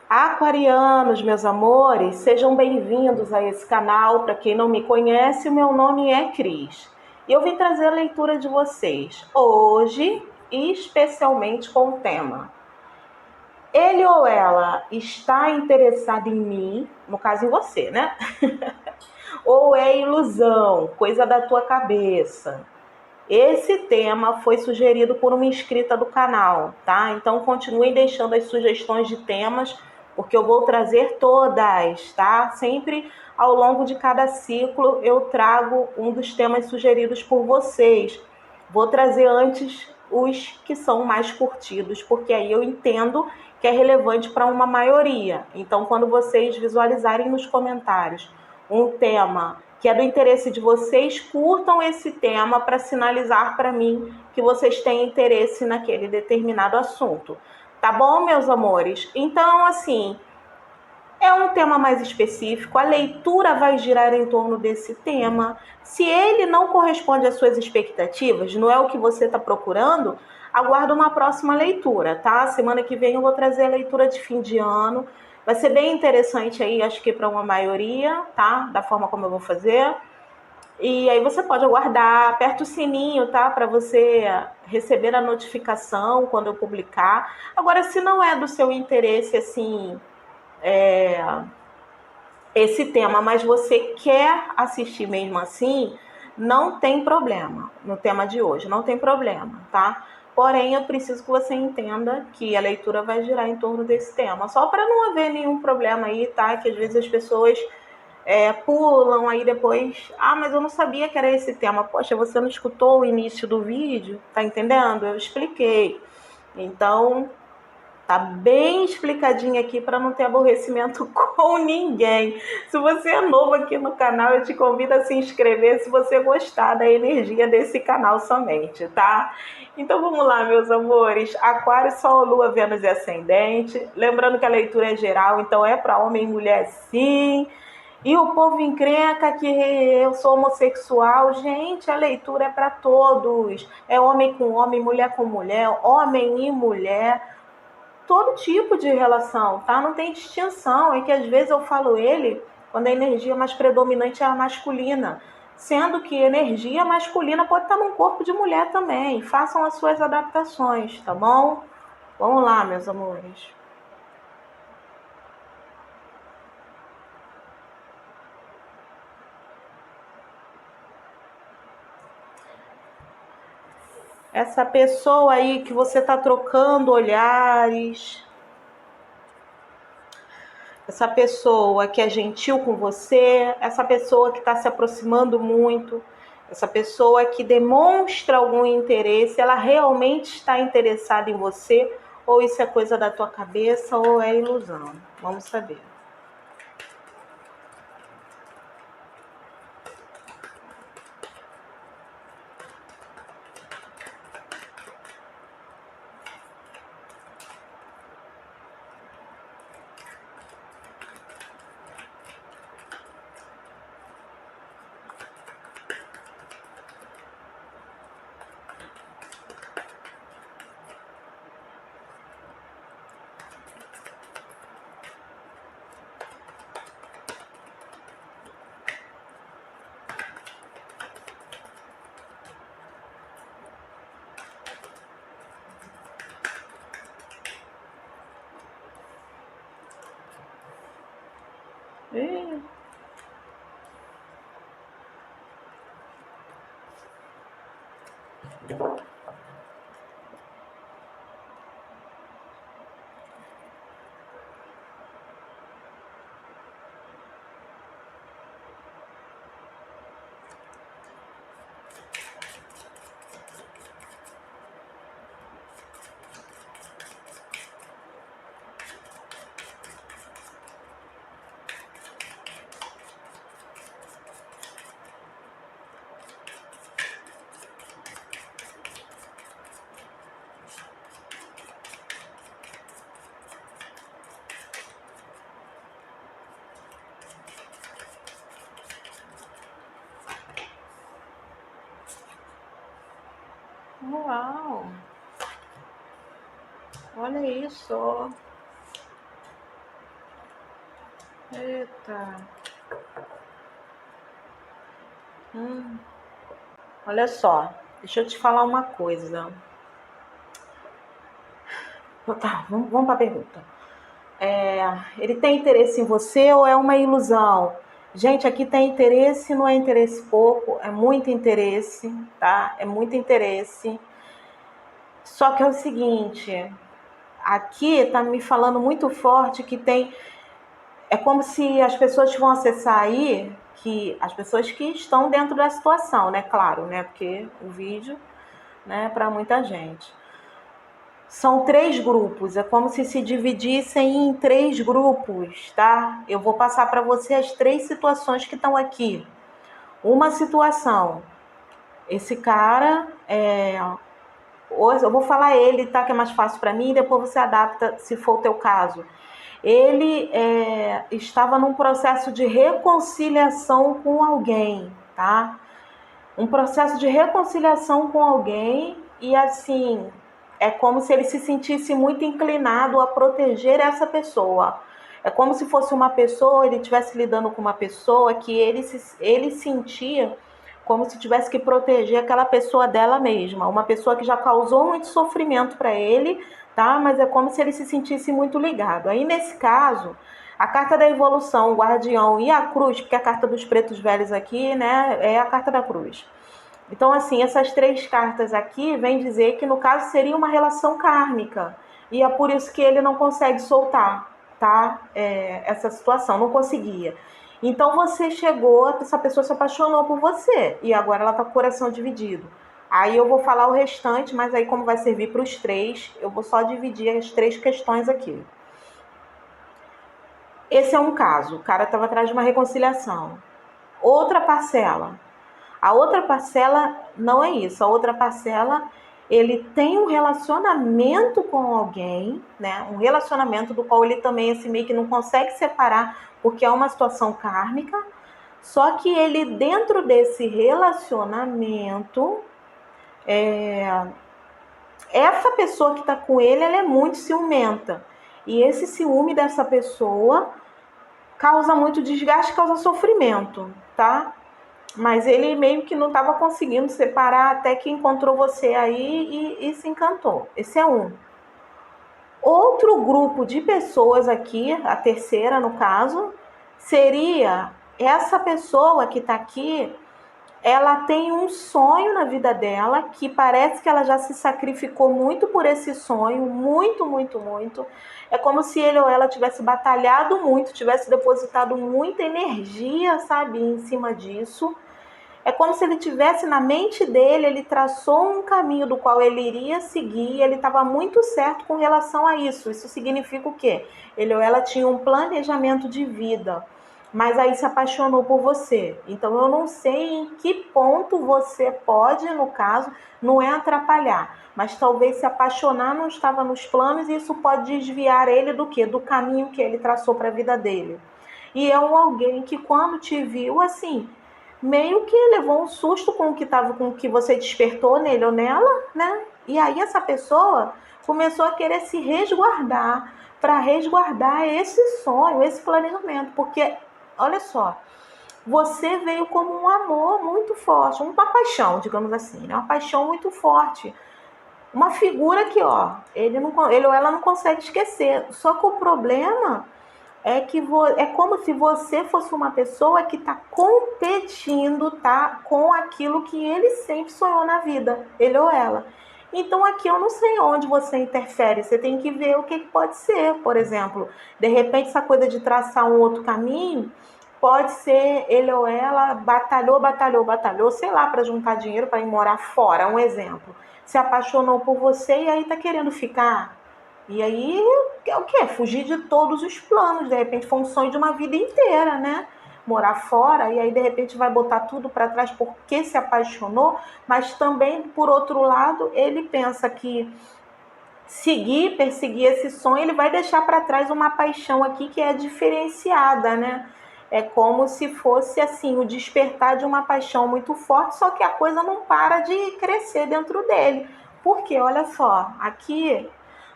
Aquarianos, meus amores, sejam bem-vindos a esse canal. Para quem não me conhece, o meu nome é Cris. E eu vim trazer a leitura de vocês hoje, especialmente com o tema: ele ou ela está interessado em mim, no caso em você, né? Ou é ilusão, coisa da tua cabeça? Esse tema foi sugerido por uma inscrita do canal, tá? Então continuem deixando as sugestões de temas, porque eu vou trazer todas, tá? Sempre ao longo de cada ciclo eu trago um dos temas sugeridos por vocês. Vou trazer antes os que são mais curtidos, porque aí eu entendo que é relevante para uma maioria. Então, quando vocês visualizarem nos comentários um tema que é do interesse de vocês, curtam esse tema para sinalizar para mim que vocês têm interesse naquele determinado assunto. Tá bom, meus amores? Então, assim, é um tema mais específico, a leitura vai girar em torno desse tema. Se ele não corresponde às suas expectativas, não é o que você está procurando, aguarda uma próxima leitura, tá? Semana que vem eu vou trazer a leitura de fim de ano. Vai ser bem interessante aí, acho que para uma maioria, tá? Da forma como eu vou fazer. E aí você pode aguardar, aperta o sininho, tá? Para você receber a notificação quando eu publicar. Agora, se não é do seu interesse, assim, esse tema, mas você quer assistir mesmo assim, não tem problema no tema de hoje, não tem problema, tá? Porém, eu preciso que você entenda que a leitura vai girar em torno desse tema, só para não haver nenhum problema aí, tá? Que às vezes as pessoas pulam aí depois, mas eu não sabia que era esse tema. Poxa, você não escutou o início do vídeo, tá entendendo? Eu expliquei. Então, tá bem explicadinho aqui para não ter aborrecimento com ninguém. Se você é novo aqui no canal, eu te convido a se inscrever se você gostar da energia desse canal somente, tá? Então vamos lá, meus amores. Aquário, Sol, Lua, Vênus e Ascendente. Lembrando que a leitura é geral, então é para homem e mulher sim. E o povo encrenca que eu sou homossexual. Gente, a leitura é para todos. É homem com homem, mulher com mulher, homem e mulher, todo tipo de relação, tá? Não tem distinção. É que às vezes eu falo ele quando a energia mais predominante é a masculina, sendo que energia masculina pode estar num corpo de mulher também. Façam as suas adaptações, tá bom? Vamos lá, meus amores. Essa pessoa aí que você está trocando olhares, essa pessoa que é gentil com você, essa pessoa que está se aproximando muito, essa pessoa que demonstra algum interesse, ela realmente está interessada em você, ou isso é coisa da tua cabeça, ou é ilusão? Vamos saber. Ih. Uau! Olha isso! Eita. Olha só, deixa eu te falar uma coisa. Tá, vamos para a pergunta. Ele tem interesse em você ou é uma ilusão? Gente, aqui tem interesse, não é interesse pouco, é muito interesse, tá? É muito interesse. Só que é o seguinte, aqui tá me falando muito forte que tem. É como se as pessoas que vão acessar aí, que as pessoas que estão dentro da situação, né? Claro, né? Porque o vídeo, né, para muita gente. São 3 grupos, é como se dividissem em 3 grupos, tá? Eu vou passar para você as 3 situações que estão aqui. Uma situação, esse cara, eu vou falar ele, tá? Que é mais fácil para mim, e depois você adapta, se for o teu caso. Ele estava num processo de reconciliação com alguém, tá? Um processo de reconciliação com alguém e assim, é como se ele se sentisse muito inclinado a proteger essa pessoa. É como se fosse uma pessoa, ele estivesse lidando com uma pessoa que ele sentia como se tivesse que proteger aquela pessoa dela mesma. Uma pessoa que já causou muito sofrimento para ele, tá? Mas é como se ele se sentisse muito ligado. Aí, nesse caso, a carta da evolução, o guardião e a cruz, porque a carta dos pretos velhos aqui, né, é a carta da cruz. Então, assim, essas 3 cartas aqui vêm dizer que, no caso, seria uma relação kármica. E é por isso que ele não consegue soltar, tá? Essa situação, não conseguia. Então, você chegou, essa pessoa se apaixonou por você. E agora ela tá com o coração dividido. Aí eu vou falar o restante, mas aí como vai servir para os 3, eu vou só dividir as 3 questões aqui. Esse é um caso. O cara estava atrás de uma reconciliação. Outra parcela. A outra parcela não é isso. A outra parcela, ele tem um relacionamento com alguém, né? Um relacionamento do qual ele também assim, meio que não consegue separar, porque é uma situação kármica. Só que ele, dentro desse relacionamento, essa pessoa que está com ele, ela é muito ciumenta. E esse ciúme dessa pessoa causa muito desgaste, causa sofrimento, tá? Mas ele meio que não estava conseguindo separar até que encontrou você aí e se encantou. Esse é um. Outro grupo de pessoas aqui, a terceira no caso, seria essa pessoa que está aqui, ela tem um sonho na vida dela que parece que ela já se sacrificou muito por esse sonho, muito, muito, muito. É como se ele ou ela tivesse batalhado muito, tivesse depositado muita energia, sabe, em cima disso. É como se ele tivesse na mente dele, ele traçou um caminho do qual ele iria seguir e ele estava muito certo com relação a isso. Isso significa o quê? Ele ou ela tinha um planejamento de vida, mas aí se apaixonou por você. Então eu não sei em que ponto você pode, no caso, não é atrapalhar, mas talvez se apaixonar não estava nos planos e isso pode desviar ele do quê? Do caminho que ele traçou para a vida dele. E é um alguém que quando te viu assim, meio que levou um susto com o que você despertou nele ou nela, né? E aí essa pessoa começou a querer se resguardar para resguardar esse sonho, esse planejamento, porque olha só, você veio como um amor muito forte, uma paixão, digamos assim, né? Uma paixão muito forte. Uma figura que, ó, ele ou ela não consegue esquecer. Só que o problema é que é como se você fosse uma pessoa que está competindo, tá, com aquilo que ele sempre sonhou na vida, ele ou ela. Então aqui eu não sei onde você interfere, você tem que ver o que pode ser. Por exemplo, de repente essa coisa de traçar um outro caminho, pode ser ele ou ela batalhou, sei lá, para juntar dinheiro para ir morar fora, um exemplo. Se apaixonou por você e aí tá querendo ficar. E aí, é o quê? Fugir de todos os planos. De repente foi um sonho de uma vida inteira, né? Morar fora, e aí de repente vai botar tudo para trás porque se apaixonou, mas também, por outro lado, ele pensa que perseguir esse sonho, ele vai deixar para trás uma paixão aqui que é diferenciada, né? É como se fosse assim, o despertar de uma paixão muito forte, só que a coisa não para de crescer dentro dele. Porque, olha só, aqui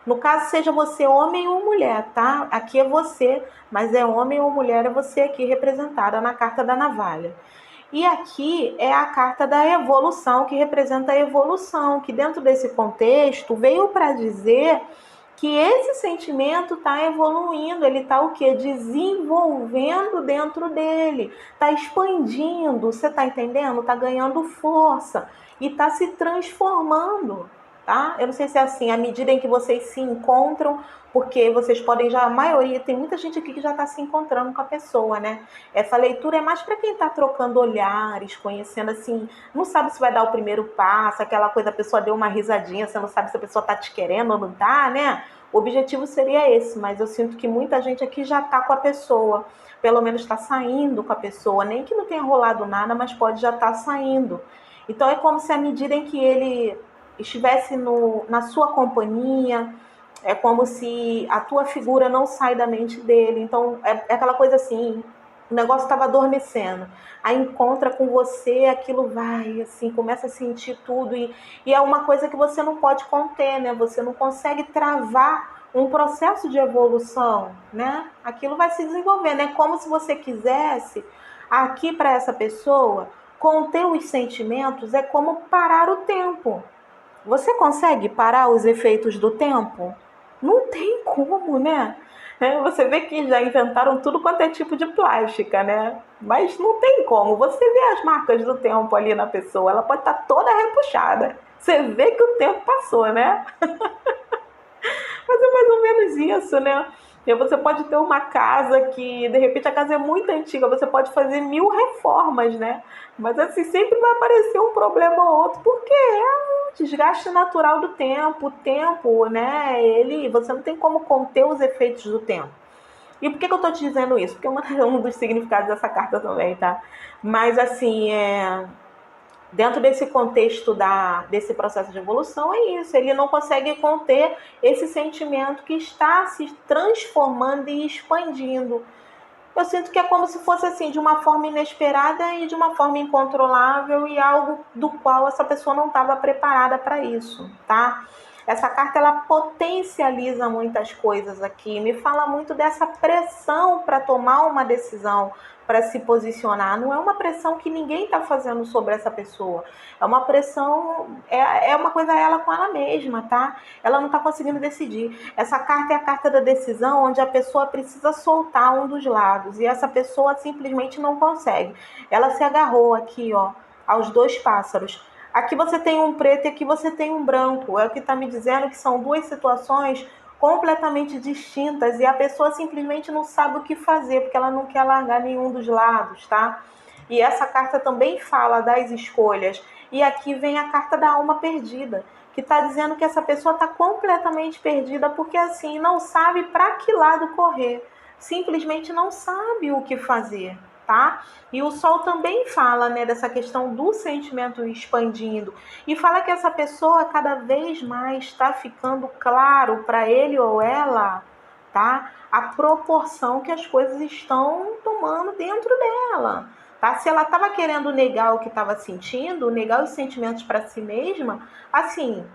No caso, seja você homem ou mulher, tá? Aqui é você, mas é homem ou mulher, é você aqui representada na carta da navalha. E aqui é a carta da evolução, que representa a evolução, que dentro desse contexto veio para dizer que esse sentimento está evoluindo, ele está o quê? Desenvolvendo dentro dele, está expandindo, você está entendendo? Está ganhando força e está se transformando, tá? Eu não sei se é assim, à medida em que vocês se encontram, porque vocês podem já, a maioria, tem muita gente aqui que já está se encontrando com a pessoa, né? Essa leitura é mais para quem está trocando olhares, conhecendo assim, não sabe se vai dar o primeiro passo, aquela coisa, a pessoa deu uma risadinha, você não sabe se a pessoa está te querendo ou não está, né? O objetivo seria esse, mas eu sinto que muita gente aqui já está com a pessoa, pelo menos está saindo com a pessoa, nem que não tenha rolado nada, mas pode já estar saindo. Então é como se à medida em que ele estivesse na sua companhia, é como se a tua figura não sai da mente dele. Então é aquela coisa assim, o negócio estava adormecendo. Aí encontra com você, aquilo vai, assim, começa a sentir tudo. E é uma coisa que você não pode conter, né? Você não consegue travar um processo de evolução, né? Aquilo vai se desenvolvendo. É como se você quisesse, aqui para essa pessoa, conter os sentimentos é como parar o tempo. Você consegue parar os efeitos do tempo? Não tem como, né? Você vê que já inventaram tudo quanto é tipo de plástica, né? Mas não tem como. Você vê as marcas do tempo ali na pessoa, ela pode estar toda repuxada. Você vê que o tempo passou, né? Mas é mais ou menos isso, né? E você pode ter uma casa que, de repente, a casa é muito antiga, você pode fazer 1000 reformas, né? Mas assim, sempre vai aparecer um problema ou outro, porque é o desgaste natural do tempo. O tempo, né? Você não tem como conter os efeitos do tempo. E por que eu tô te dizendo isso? Porque é um dos significados dessa carta também, tá? Mas assim, dentro desse contexto desse processo de evolução, é isso. Ele não consegue conter esse sentimento que está se transformando e expandindo. Eu sinto que é como se fosse assim, de uma forma inesperada e de uma forma incontrolável, e algo do qual essa pessoa não estava preparada para isso, tá? Essa carta, ela potencializa muitas coisas aqui, me fala muito dessa pressão para tomar uma decisão, para se posicionar. Não é uma pressão que ninguém está fazendo sobre essa pessoa, é uma pressão, é uma coisa ela com ela mesma, tá? Ela não está conseguindo decidir. Essa carta é a carta da decisão, onde a pessoa precisa soltar um dos lados, e essa pessoa simplesmente não consegue. Ela se agarrou aqui, ó, aos dois pássaros. Aqui você tem um preto e aqui você tem um branco. É o que está me dizendo que são duas situações completamente distintas, e a pessoa simplesmente não sabe o que fazer, porque ela não quer largar nenhum dos lados, tá? E essa carta também fala das escolhas. E aqui vem a carta da alma perdida, que está dizendo que essa pessoa está completamente perdida, porque assim, não sabe para que lado correr. Simplesmente não sabe o que fazer, tá? E o Sol também fala, né, dessa questão do sentimento expandindo, e fala que essa pessoa cada vez mais está ficando claro para ele ou ela, tá? A proporção que as coisas estão tomando dentro dela, tá? Se ela estava querendo negar o que estava sentindo, negar os sentimentos para si mesma, assim,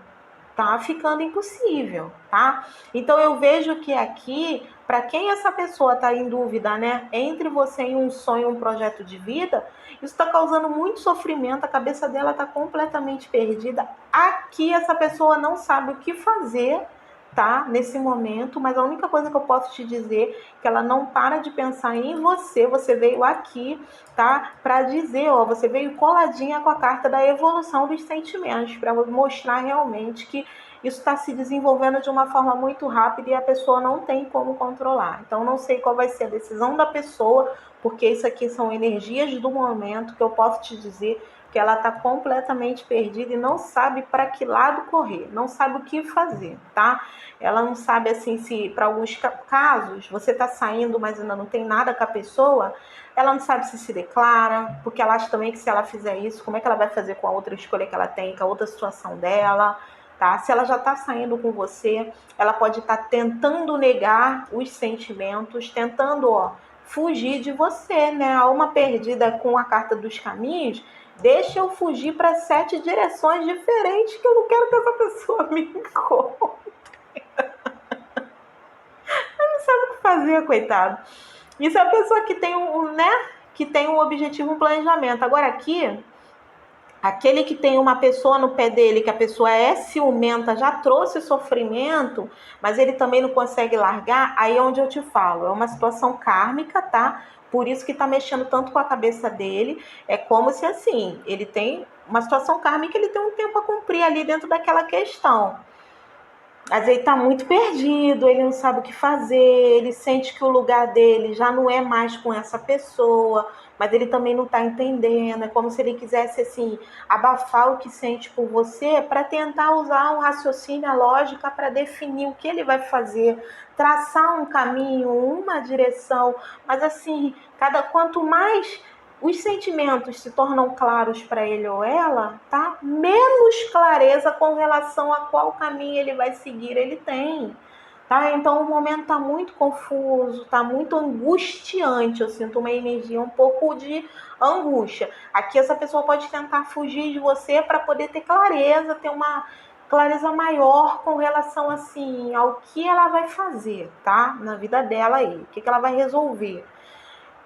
tá ficando impossível, tá? Então eu vejo que aqui, para quem essa pessoa tá em dúvida, né, entre você e um sonho, um projeto de vida, isso está causando muito sofrimento, a cabeça dela tá completamente perdida. Aqui essa pessoa não sabe o que fazer, tá? Nesse momento, mas a única coisa que eu posso te dizer é que ela não para de pensar em você. Você veio aqui, tá? Para dizer, ó, você veio coladinha com a carta da evolução dos sentimentos, para mostrar realmente que isso está se desenvolvendo de uma forma muito rápida e a pessoa não tem como controlar. Então, não sei qual vai ser a decisão da pessoa, porque isso aqui são energias do momento, que eu posso te dizer que ela está completamente perdida e não sabe para que lado correr, não sabe o que fazer, tá? Ela não sabe, assim, se para alguns casos você está saindo, mas ainda não tem nada com a pessoa, ela não sabe se declara, porque ela acha também que se ela fizer isso, como é que ela vai fazer com a outra escolha que ela tem, com a outra situação dela, tá? Se ela já está saindo com você, ela pode estar tentando negar os sentimentos, tentando, ó, fugir de você, né? A alma perdida com a carta dos caminhos, deixa eu fugir para 7 direções diferentes, que eu não quero que essa pessoa me encontre. sabe o que fazer, coitado. Isso é a pessoa que tem que tem um objetivo, um planejamento. Agora aqui, aquele que tem uma pessoa no pé dele, que a pessoa é ciumenta, já trouxe sofrimento, mas ele também não consegue largar, aí é onde eu te falo, é uma situação kármica, tá? Por isso que tá mexendo tanto com a cabeça dele, é como se assim, ele tem uma situação kármica, ele tem um tempo a cumprir ali dentro daquela questão. Às vezes ele tá muito perdido, ele não sabe o que fazer, ele sente que o lugar dele já não é mais com essa pessoa, mas ele também não está entendendo. É como se ele quisesse assim abafar o que sente por você para tentar usar um raciocínio, a lógica para definir o que ele vai fazer, traçar um caminho, uma direção. Mas assim, quanto mais os sentimentos se tornam claros para ele ou ela, tá? Menos clareza com relação a qual caminho ele vai seguir ele tem, tá? Então o momento tá muito confuso, tá muito angustiante. Eu sinto uma energia um pouco de angústia. Aqui essa pessoa pode tentar fugir de você para poder ter clareza, ter uma clareza maior com relação assim ao que ela vai fazer, tá? Na vida dela aí, o que ela vai resolver.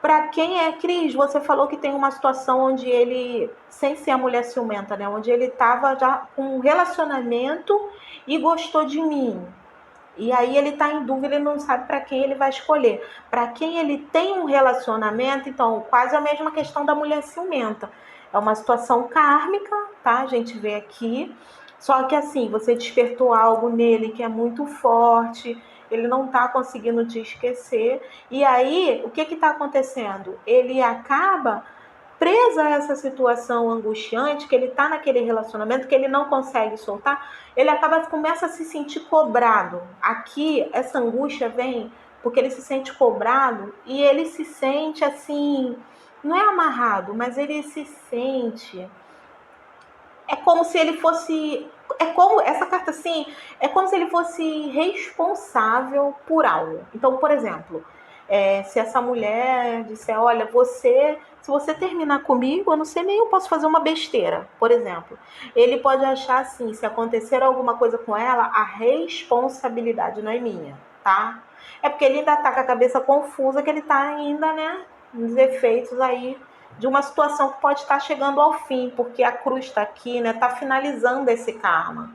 Para quem é Cris, você falou que tem uma situação onde ele, sem ser a mulher ciumenta, né? Onde ele estava já com um relacionamento e gostou de mim. E aí ele está em dúvida, ele não sabe para quem ele vai escolher. Para quem ele tem um relacionamento, então, quase a mesma questão da mulher ciumenta. É uma situação kármica, tá? A gente vê aqui. Só que assim, você despertou algo nele que é muito forte, ele não está conseguindo te esquecer. E aí, o que está acontecendo? Ele acaba preso a essa situação angustiante, que ele está naquele relacionamento, que ele não consegue soltar, ele começa a se sentir cobrado. Aqui, essa angústia vem porque ele se sente cobrado e ele se sente assim, não é amarrado, mas ele se sente... É como se ele fosse... essa carta assim, é como se ele fosse responsável por algo. Então, por exemplo, se essa mulher disser, olha, se você terminar comigo, eu não sei nem, eu posso fazer uma besteira, por exemplo. Ele pode achar assim, se acontecer alguma coisa com ela, a responsabilidade não é minha, tá? É porque ele ainda tá com a cabeça confusa, que ele tá ainda, né, nos efeitos aí de uma situação que pode estar chegando ao fim, porque a cruz está aqui, né, tá finalizando esse karma.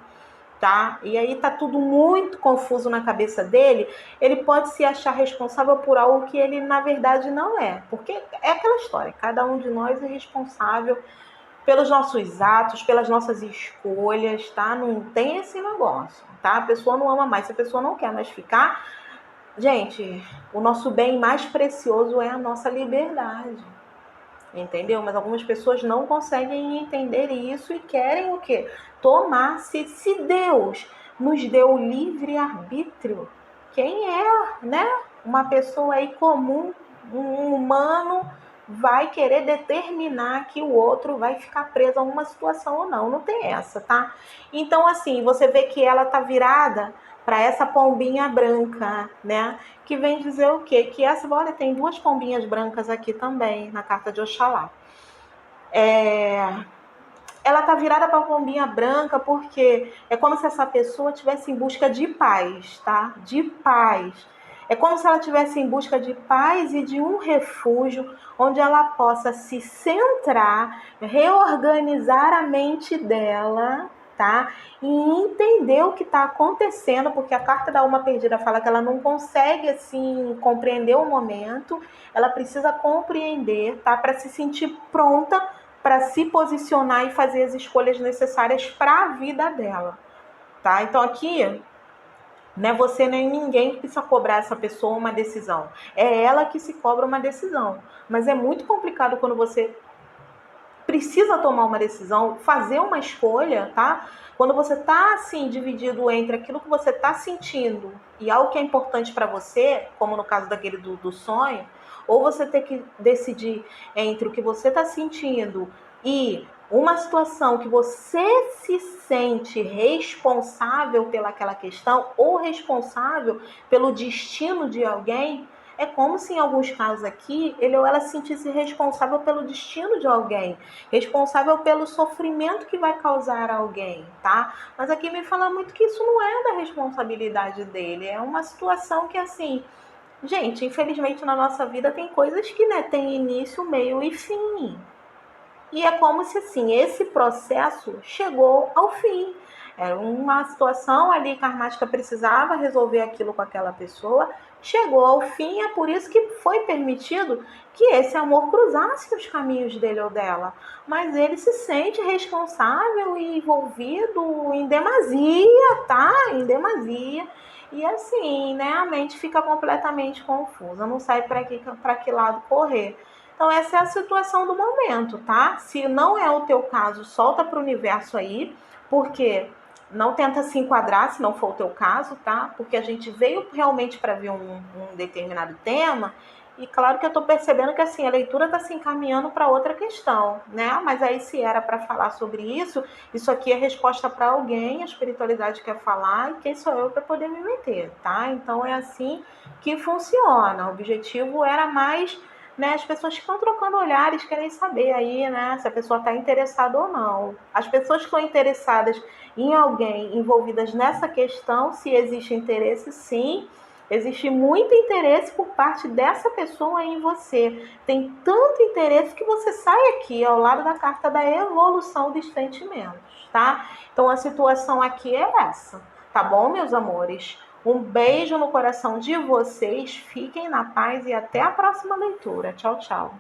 Tá? E aí tá tudo muito confuso na cabeça dele, ele pode se achar responsável por algo que ele na verdade não é, porque é aquela história, cada um de nós é responsável pelos nossos atos, pelas nossas escolhas, tá? Não tem esse negócio, tá? A pessoa não ama mais, se a pessoa não quer mais ficar, gente, o nosso bem mais precioso é a nossa liberdade. Entendeu? Mas algumas pessoas não conseguem entender isso e querem o quê? Tomar. Se Deus nos deu o livre-arbítrio, quem é, né? Uma pessoa aí comum, um humano, vai querer determinar que o outro vai ficar preso a uma situação ou não. Não tem essa, tá? Então, assim, você vê que ela tá virada para essa pombinha branca, né? Que vem dizer o quê? Que essa, olha, tem duas pombinhas brancas aqui também, na carta de Oxalá. Ela tá virada para a pombinha branca porque é como se essa pessoa estivesse em busca de paz, tá? De paz. É como se ela estivesse em busca de paz e de um refúgio onde ela possa se centrar, reorganizar a mente dela, tá? E entender o que está acontecendo, porque a carta da alma perdida fala que ela não consegue assim compreender o momento, ela precisa compreender, tá? Para se sentir pronta para se posicionar e fazer as escolhas necessárias para a vida dela, tá? Então aqui, não é você nem ninguém que precisa cobrar essa pessoa uma decisão, é ela que se cobra uma decisão, mas é muito complicado quando você precisa tomar uma decisão, fazer uma escolha, tá? Quando você tá assim dividido entre aquilo que você tá sentindo e algo que é importante para você, como no caso daquele do sonho, ou você ter que decidir entre o que você tá sentindo e uma situação que você se sente responsável pelaquela questão ou responsável pelo destino de alguém, é como se em alguns casos aqui ele ou ela se sentisse responsável pelo destino de alguém, responsável pelo sofrimento que vai causar a alguém, tá? Mas aqui me fala muito que isso não é da responsabilidade dele, é uma situação que assim, Gente, infelizmente na nossa vida tem coisas que, né, tem início, meio e fim. E é como se assim, esse processo chegou ao fim. Era uma situação ali que a Karmática precisava resolver aquilo com aquela pessoa, chegou ao fim, é por isso que foi permitido que esse amor cruzasse os caminhos dele ou dela. Mas ele se sente responsável e envolvido em demasia, tá? Em demasia. E assim, né, a mente fica completamente confusa, não sabe para que lado correr. Então, essa é a situação do momento, tá? Se não é o teu caso, solta para o universo aí, porque não tenta se enquadrar se não for o teu caso, tá? Porque a gente veio realmente para ver um determinado tema, e claro que eu estou percebendo que assim, a leitura está se encaminhando para outra questão, né? Mas aí, se era para falar sobre isso, isso aqui é resposta para alguém, a espiritualidade quer falar, e quem sou eu para poder me meter, tá? Então, é assim que funciona. O objetivo era mais, né, as pessoas estão trocando olhares, querem saber aí, né, se a pessoa está interessada ou não. As pessoas que estão interessadas em alguém, envolvidas nessa questão, se existe interesse, sim. Existe muito interesse por parte dessa pessoa em você. Tem tanto interesse que você sai aqui ao lado da carta da evolução dos sentimentos, tá? Então a situação aqui é essa, tá bom, meus amores? Um beijo no coração de vocês, fiquem na paz e até a próxima leitura. Tchau, tchau.